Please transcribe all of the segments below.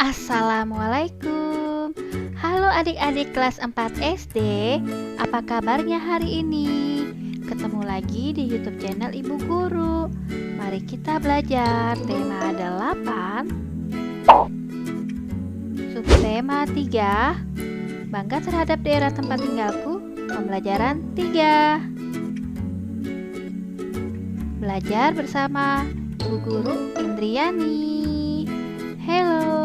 Assalamualaikum. Halo adik-adik kelas 4 SD. Apa kabarnya hari ini? Ketemu lagi di YouTube channel Ibu Guru. Mari kita belajar tema 8, subtema 3, bangga terhadap daerah tempat tinggalku, pembelajaran 3. Belajar bersama Ibu Guru Indriani. Halo.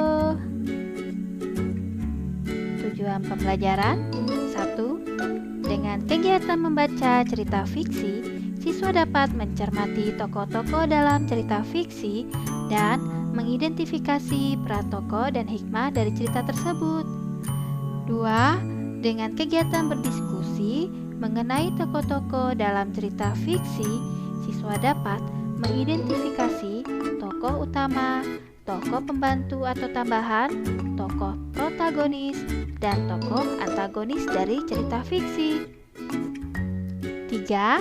Tujuan pembelajaran 1. Dengan kegiatan membaca cerita fiksi, siswa dapat mencermati tokoh-tokoh dalam cerita fiksi dan mengidentifikasi peran tokoh dan hikmah dari cerita tersebut. 2. Dengan kegiatan berdiskusi mengenai tokoh-tokoh dalam cerita fiksi, siswa dapat mengidentifikasi tokoh utama, tokoh pembantu atau tambahan, tokoh protagonis, dan tokoh antagonis dari cerita fiksi. 3.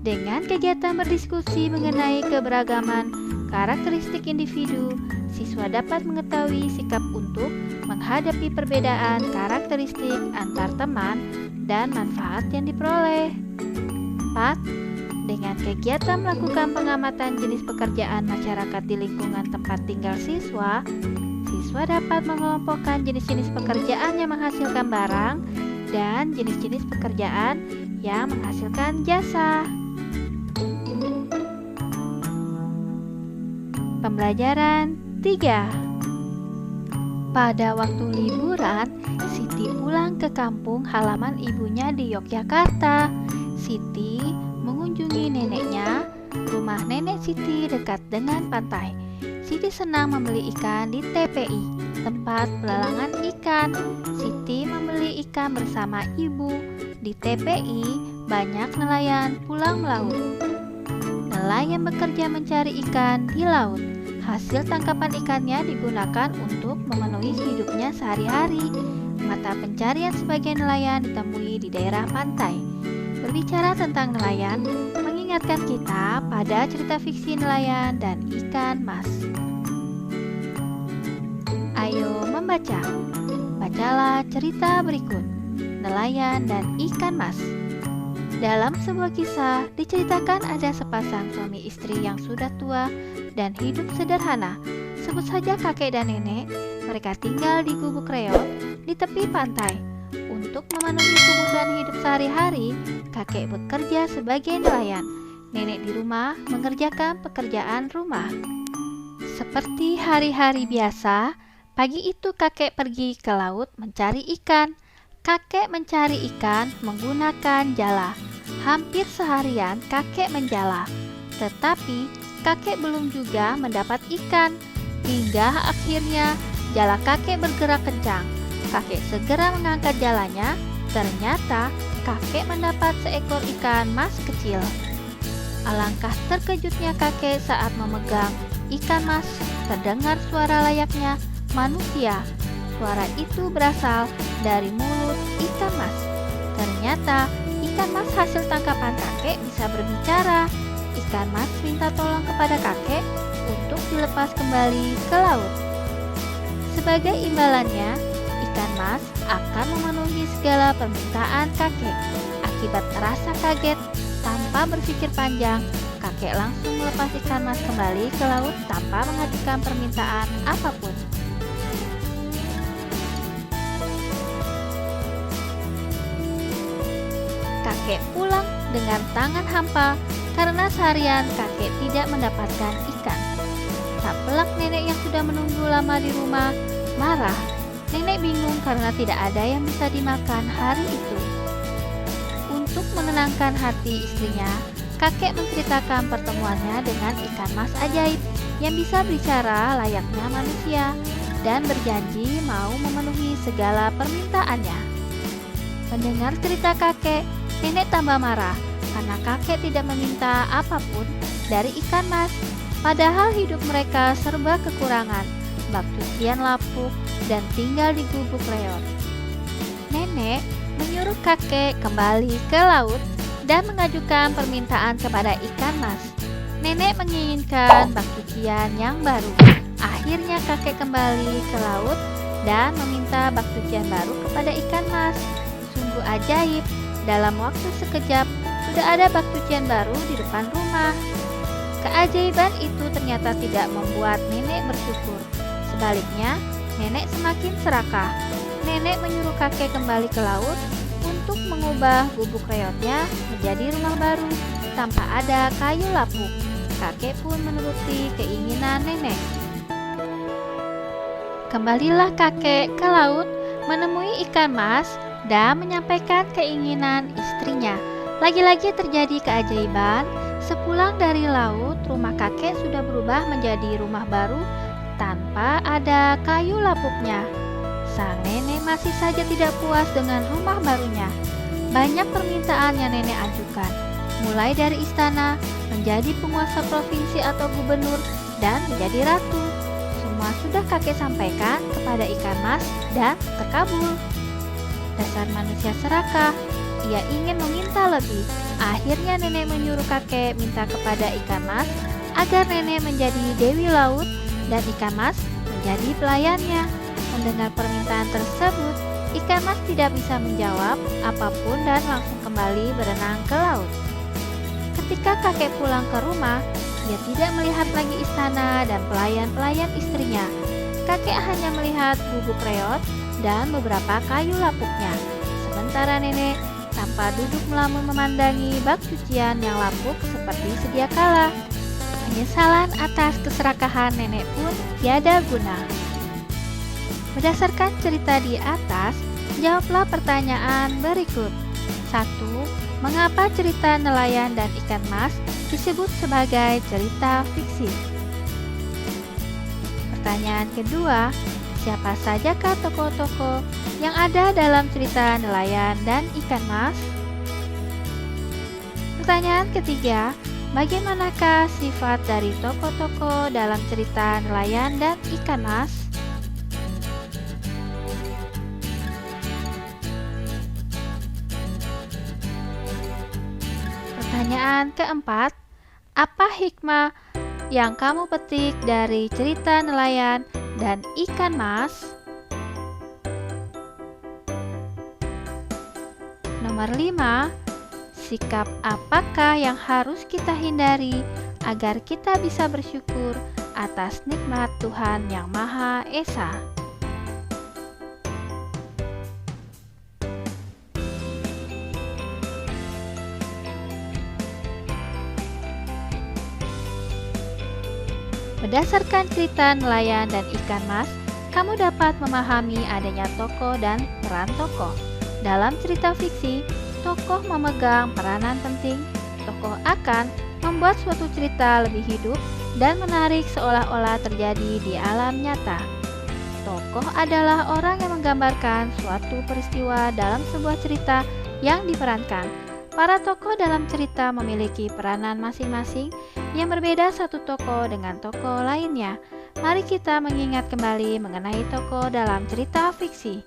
Dengan kegiatan berdiskusi mengenai keberagaman karakteristik individu, siswa dapat mengetahui sikap untuk menghadapi perbedaan karakteristik antar teman dan manfaat yang diperoleh. 4. Dengan kegiatan melakukan pengamatan jenis pekerjaan masyarakat di lingkungan tempat tinggal siswa, siswa dapat mengelompokkan jenis-jenis pekerjaan yang menghasilkan barang dan jenis-jenis pekerjaan yang menghasilkan jasa. Pembelajaran 3. Pada waktu liburan, Siti pulang ke kampung halaman ibunya di Yogyakarta. Siti mengunjungi neneknya. Rumah nenek Siti dekat dengan pantai. Siti senang membeli ikan di TPI, tempat pelelangan ikan. Siti membeli ikan bersama ibu. Di TPI, banyak nelayan pulang melaut. Nelayan bekerja mencari ikan di laut. Hasil tangkapan ikannya digunakan untuk memenuhi hidupnya sehari-hari. Mata pencarian sebagian nelayan ditemui di daerah pantai. Berbicara tentang nelayan, mengingatkan kita pada cerita fiksi nelayan dan ikan mas. Ayo membaca. Bacalah cerita berikut, Nelayan dan Ikan Mas. Dalam sebuah kisah, diceritakan ada sepasang suami istri yang sudah tua dan hidup sederhana. Sebut saja kakek dan nenek. Mereka tinggal di gubuk reot di tepi pantai. Untuk memenuhi kebutuhan hidup sehari-hari, kakek bekerja sebagai nelayan. Nenek di rumah mengerjakan pekerjaan rumah. Seperti hari-hari biasa, pagi itu kakek pergi ke laut mencari ikan. Kakek mencari ikan menggunakan jala. Hampir seharian kakek menjala, tetapi kakek belum juga mendapat ikan. Hingga akhirnya jala kakek bergerak kencang. Kakek segera mengangkat jalanya. Ternyata kakek mendapat seekor ikan mas kecil. Alangkah terkejutnya kakek saat memegang ikan mas. Terdengar suara layaknya manusia. Suara itu berasal dari mulut ikan mas. Ternyata ikan mas hasil tangkapan kakek bisa berbicara. Ikan mas minta tolong kepada kakek untuk dilepas kembali ke laut. Sebagai imbalannya, ikan mas akan memenuhi segala permintaan kakek. Akibat rasa kaget, tanpa berpikir panjang, kakek langsung melepas ikan mas kembali ke laut tanpa mengajukan permintaan apapun. Kakek pulang dengan tangan hampa karena seharian kakek tidak mendapatkan ikan. Tak pelak nenek yang sudah menunggu lama di rumah marah. Nenek bingung karena tidak ada yang bisa dimakan hari itu. Untuk menenangkan hati istrinya, kakek menceritakan pertemuannya dengan ikan mas ajaib yang bisa bicara layaknya manusia dan berjanji mau memenuhi segala permintaannya. Mendengar cerita kakek, nenek tambah marah karena kakek tidak meminta apapun dari ikan mas. Padahal hidup mereka serba kekurangan, bak cucian lapuk, dan tinggal di gubuk reot. Nenek menyuruh kakek kembali ke laut dan mengajukan permintaan kepada ikan mas. Nenek menginginkan bak cucian yang baru. Akhirnya kakek kembali ke laut dan meminta bak cucian baru kepada ikan mas. Sungguh ajaib, dalam waktu sekejap sudah ada bak cucian baru di depan rumah. Keajaiban itu ternyata tidak membuat nenek bersyukur. Sebaliknya, nenek semakin serakah. Nenek menyuruh kakek kembali ke laut untuk mengubah gubuk reotnya menjadi rumah baru tanpa ada kayu lapuk. Kakek pun menuruti keinginan nenek. Kembalilah kakek ke laut menemui ikan mas dan menyampaikan keinginan istrinya. Lagi-lagi terjadi keajaiban. Sepulang dari laut, rumah kakek sudah berubah menjadi rumah baru tanpa ada kayu lapuknya. Sang nenek masih saja tidak puas dengan rumah barunya. Banyak permintaan yang nenek ajukan, mulai dari istana, menjadi penguasa provinsi atau gubernur, dan menjadi ratu. Semua sudah kakek sampaikan kepada ikan mas dan terkabul. Dasar manusia serakah, ia ingin meminta lebih. Akhirnya nenek menyuruh kakek minta kepada ikan mas agar nenek menjadi dewi laut dan ikan mas menjadi pelayannya. Mendengar permintaan tersebut, ikan mas tidak bisa menjawab apapun dan langsung kembali berenang ke laut. Ketika kakek pulang ke rumah, ia tidak melihat lagi istana dan pelayan-pelayan istrinya. Kakek hanya melihat gubuk reot dan beberapa kayu lapuknya. Sementara nenek tanpa duduk melamun memandangi bak cucian yang lapuk seperti sedia kala. Penyesalan atas keserakahan nenek pun tiada guna. Berdasarkan cerita di atas, jawablah pertanyaan berikut. 1. Mengapa cerita nelayan dan ikan mas disebut sebagai cerita fiksi? Pertanyaan kedua, siapa sajakah tokoh-tokoh yang ada dalam cerita nelayan dan ikan mas? Pertanyaan ketiga, bagaimanakah sifat dari tokoh-tokoh dalam cerita nelayan dan ikan mas? Pertanyaan keempat, apa hikmah yang kamu petik dari cerita nelayan dan ikan mas? Nomor 5, sikap apakah yang harus kita hindari agar kita bisa bersyukur atas nikmat Tuhan Yang Maha Esa? Berdasarkan cerita nelayan dan ikan mas, kamu dapat memahami adanya tokoh dan peran tokoh. Dalam cerita fiksi, tokoh memegang peranan penting. Tokoh akan membuat suatu cerita lebih hidup dan menarik seolah-olah terjadi di alam nyata. Tokoh adalah orang yang menggambarkan suatu peristiwa dalam sebuah cerita yang diperankan. Para tokoh dalam cerita memiliki peranan masing-masing yang berbeda satu tokoh dengan tokoh lainnya. Mari kita mengingat kembali mengenai tokoh dalam cerita fiksi.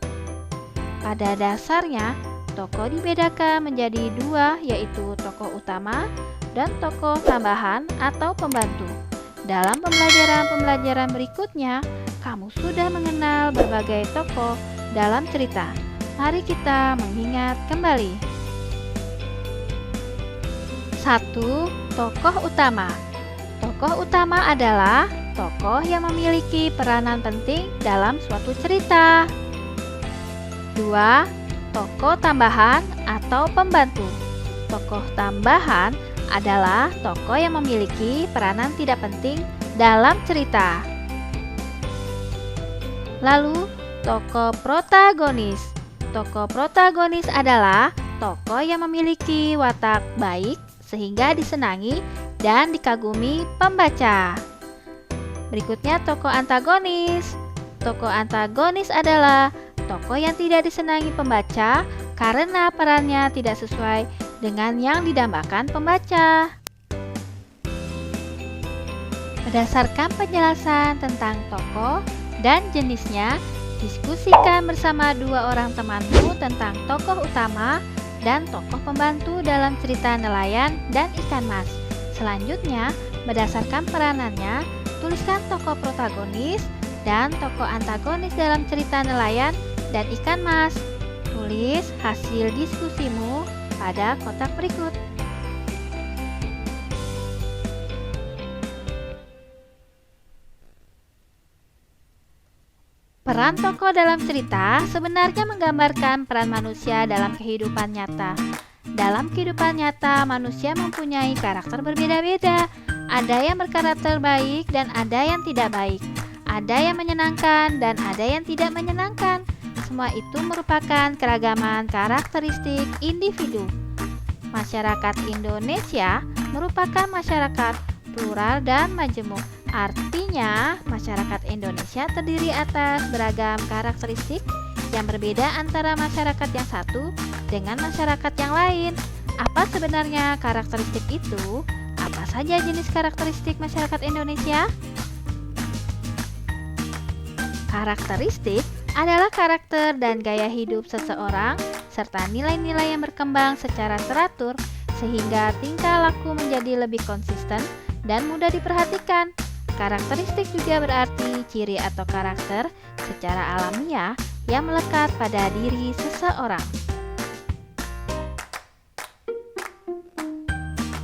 Pada dasarnya, tokoh dibedakan menjadi dua, yaitu tokoh utama dan tokoh tambahan atau pembantu. Dalam pembelajaran-pembelajaran berikutnya, kamu sudah mengenal berbagai tokoh dalam cerita. Mari kita mengingat kembali. 1. Tokoh utama. Tokoh utama adalah tokoh yang memiliki peranan penting dalam suatu cerita. 2. Tokoh tambahan atau pembantu. Tokoh tambahan adalah tokoh yang memiliki peranan tidak penting dalam cerita. Lalu, tokoh protagonis. Tokoh protagonis adalah tokoh yang memiliki watak baik sehingga disenangi dan dikagumi pembaca. Berikutnya tokoh antagonis. Tokoh antagonis adalah tokoh yang tidak disenangi pembaca karena perannya tidak sesuai dengan yang didambakan pembaca. Berdasarkan penjelasan tentang tokoh dan jenisnya, diskusikan bersama dua orang temanmu tentang tokoh utama dan tokoh pembantu dalam cerita nelayan dan ikan mas. Selanjutnya, berdasarkan peranannya, Tuliskan tokoh protagonis dan tokoh antagonis dalam cerita nelayan dan ikan mas. Tulis hasil diskusimu pada kotak berikut. Peran tokoh dalam cerita sebenarnya menggambarkan peran manusia dalam kehidupan nyata. Dalam kehidupan nyata, manusia mempunyai karakter berbeda-beda. Ada yang berkarakter baik dan ada yang tidak baik. Ada yang menyenangkan dan ada yang tidak menyenangkan. Semua itu merupakan keragaman karakteristik individu. Masyarakat Indonesia merupakan masyarakat plural dan majemuk. Artinya, masyarakat Indonesia terdiri atas beragam karakteristik yang berbeda antara masyarakat yang satu dengan masyarakat yang lain. Apa sebenarnya karakteristik itu? Apa saja jenis karakteristik masyarakat Indonesia? Karakteristik adalah karakter dan gaya hidup seseorang serta nilai-nilai yang berkembang secara teratur sehingga tingkah laku menjadi lebih konsisten dan mudah diperhatikan. Karakteristik juga berarti ciri atau karakter secara alamiah yang melekat pada diri seseorang.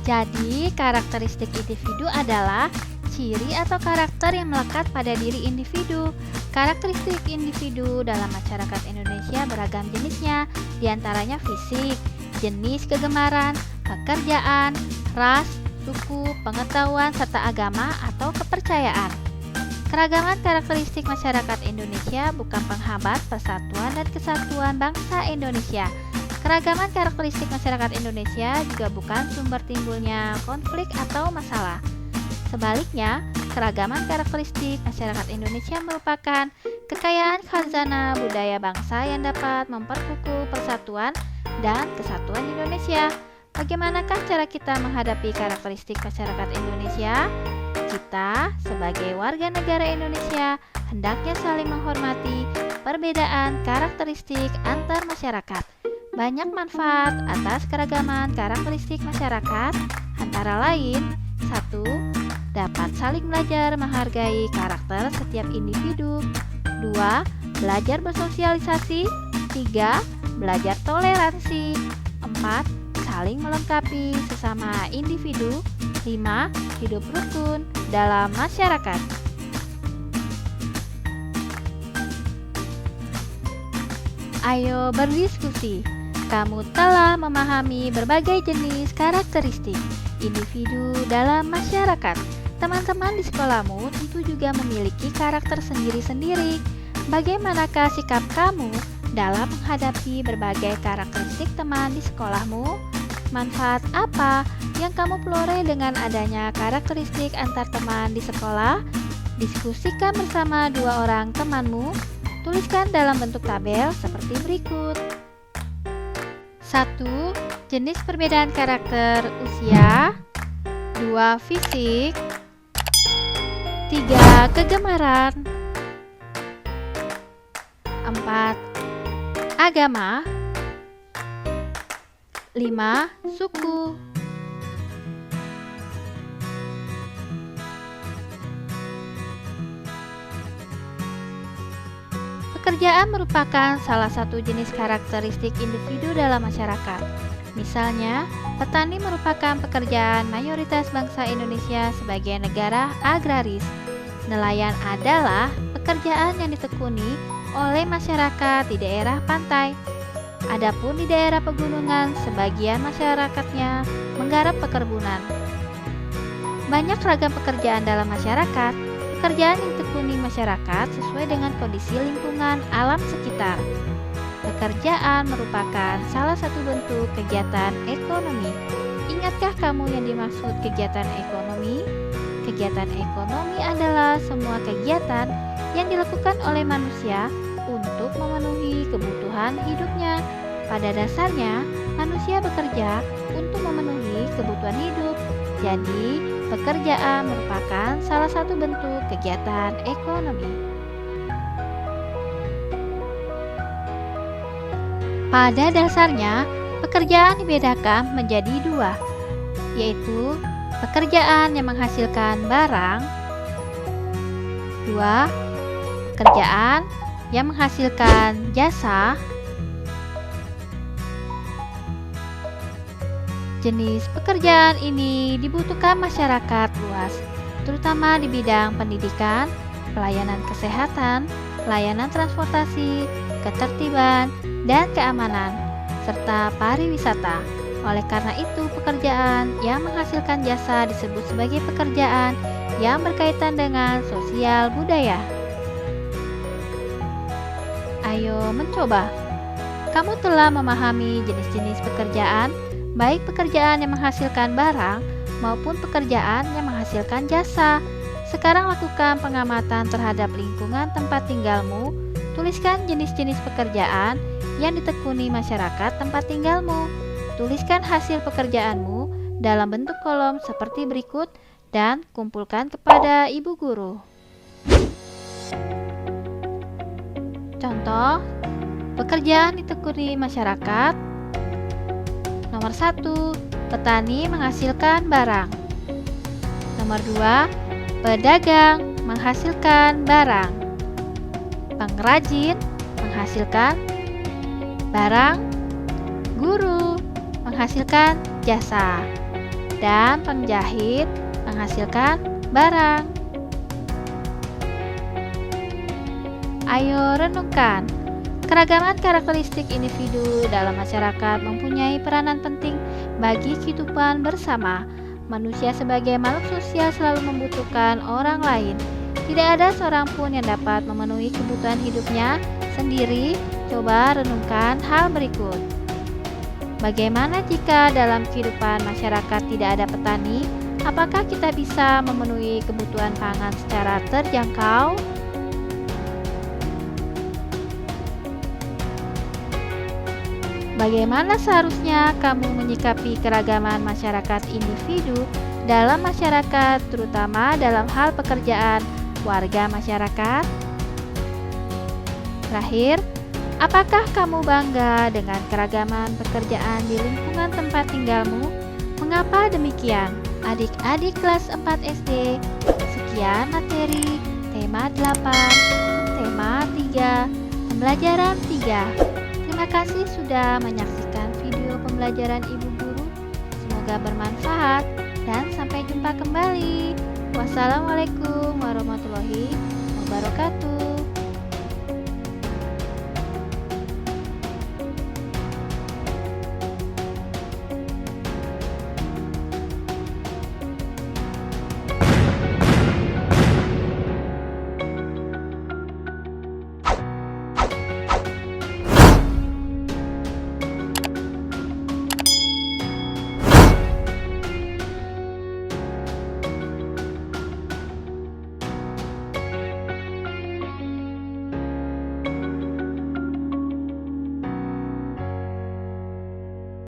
Jadi, karakteristik individu adalah ciri atau karakter yang melekat pada diri individu. Karakteristik individu dalam masyarakat Indonesia beragam jenisnya, diantaranya fisik, jenis kegemaran, pekerjaan, ras, suku, pengetahuan, serta agama atau kepercayaan. Keragaman karakteristik masyarakat Indonesia bukan penghambat persatuan dan kesatuan bangsa Indonesia. Keragaman karakteristik masyarakat Indonesia juga bukan sumber timbulnya konflik atau masalah. Sebaliknya, keragaman karakteristik masyarakat Indonesia merupakan kekayaan khazanah budaya bangsa yang dapat memperkukuh persatuan dan kesatuan Indonesia. Bagaimanakah cara kita menghadapi karakteristik masyarakat Indonesia? Kita, sebagai warga negara Indonesia, hendaknya saling menghormati perbedaan karakteristik antar masyarakat. Banyak manfaat atas keragaman karakteristik masyarakat, antara lain: 1. Dapat saling belajar menghargai karakter setiap individu. 2. Belajar bersosialisasi. 3. Belajar toleransi. 4. Saling melengkapi sesama individu. 5. Hidup rukun dalam masyarakat. Ayo berdiskusi. Kamu telah memahami berbagai jenis karakteristik individu dalam masyarakat. Teman-teman di sekolahmu tentu juga memiliki karakter sendiri-sendiri. Bagaimanakah sikap kamu dalam menghadapi berbagai karakteristik teman di sekolahmu? Manfaat apa yang kamu peroleh dengan adanya karakteristik antar teman di sekolah? Diskusikan bersama dua orang temanmu. Tuliskan dalam bentuk tabel seperti berikut. 1. Jenis perbedaan karakter usia. 2. Fisik. 3. Kegemaran. 4. Agama. 5. Suku. Pekerjaan merupakan salah satu jenis karakteristik individu dalam masyarakat. Misalnya, petani merupakan pekerjaan mayoritas bangsa Indonesia sebagai negara agraris. Nelayan adalah pekerjaan yang ditekuni oleh masyarakat di daerah pantai. Adapun di daerah pegunungan, sebagian masyarakatnya menggarap perkebunan. Banyak ragam pekerjaan dalam masyarakat. Pekerjaan yang ditekuni masyarakat sesuai dengan kondisi lingkungan alam sekitar. Pekerjaan merupakan salah satu bentuk kegiatan ekonomi. Ingatkah kamu yang dimaksud kegiatan ekonomi? Kegiatan ekonomi adalah semua kegiatan yang dilakukan oleh manusia untuk memenuhi kebutuhan hidupnya. Pada dasarnya, manusia bekerja untuk memenuhi kebutuhan hidup. Jadi, pekerjaan merupakan salah satu bentuk kegiatan ekonomi. Pada dasarnya, pekerjaan dibedakan menjadi dua, yaitu pekerjaan yang menghasilkan barang 2. Pekerjaan yang menghasilkan jasa. Jenis pekerjaan ini dibutuhkan masyarakat luas, terutama di bidang pendidikan, pelayanan kesehatan, layanan transportasi, ketertiban, dan keamanan, serta pariwisata. Oleh karena itu, pekerjaan yang menghasilkan jasa disebut sebagai pekerjaan yang berkaitan dengan sosial budaya. Ayo mencoba. Kamu telah memahami jenis-jenis pekerjaan, baik pekerjaan yang menghasilkan barang maupun pekerjaan yang menghasilkan jasa. Sekarang lakukan pengamatan terhadap lingkungan tempat tinggalmu. Tuliskan jenis-jenis pekerjaan yang ditekuni masyarakat tempat tinggalmu. Tuliskan hasil pekerjaanmu dalam bentuk kolom seperti berikut dan kumpulkan kepada ibu guru. Contoh, pekerjaan ditekuni masyarakat. Nomor 1, petani menghasilkan barang. Nomor 2, pedagang menghasilkan barang. Pengrajin menghasilkan barang. Guru menghasilkan jasa. Dan penjahit menghasilkan barang. Ayo renungkan. Keragaman karakteristik individu dalam masyarakat mempunyai peranan penting bagi kehidupan bersama. Manusia sebagai makhluk sosial selalu membutuhkan orang lain. Tidak ada seorang pun yang dapat memenuhi kebutuhan hidupnya sendiri. Coba renungkan hal berikut. Bagaimana jika dalam kehidupan masyarakat tidak ada petani? Apakah kita bisa memenuhi kebutuhan pangan secara terjangkau? Bagaimana seharusnya kamu menyikapi keragaman masyarakat individu dalam masyarakat, terutama dalam hal pekerjaan warga masyarakat? Terakhir, apakah kamu bangga dengan keragaman pekerjaan di lingkungan tempat tinggalmu? Mengapa demikian? Adik-adik kelas 4 SD, sekian materi tema 8, tema 3, pembelajaran 3. Terima kasih sudah menyaksikan video pembelajaran Ibu Guru. Semoga bermanfaat dan sampai jumpa kembali. Wassalamualaikum warahmatullahi wabarakatuh.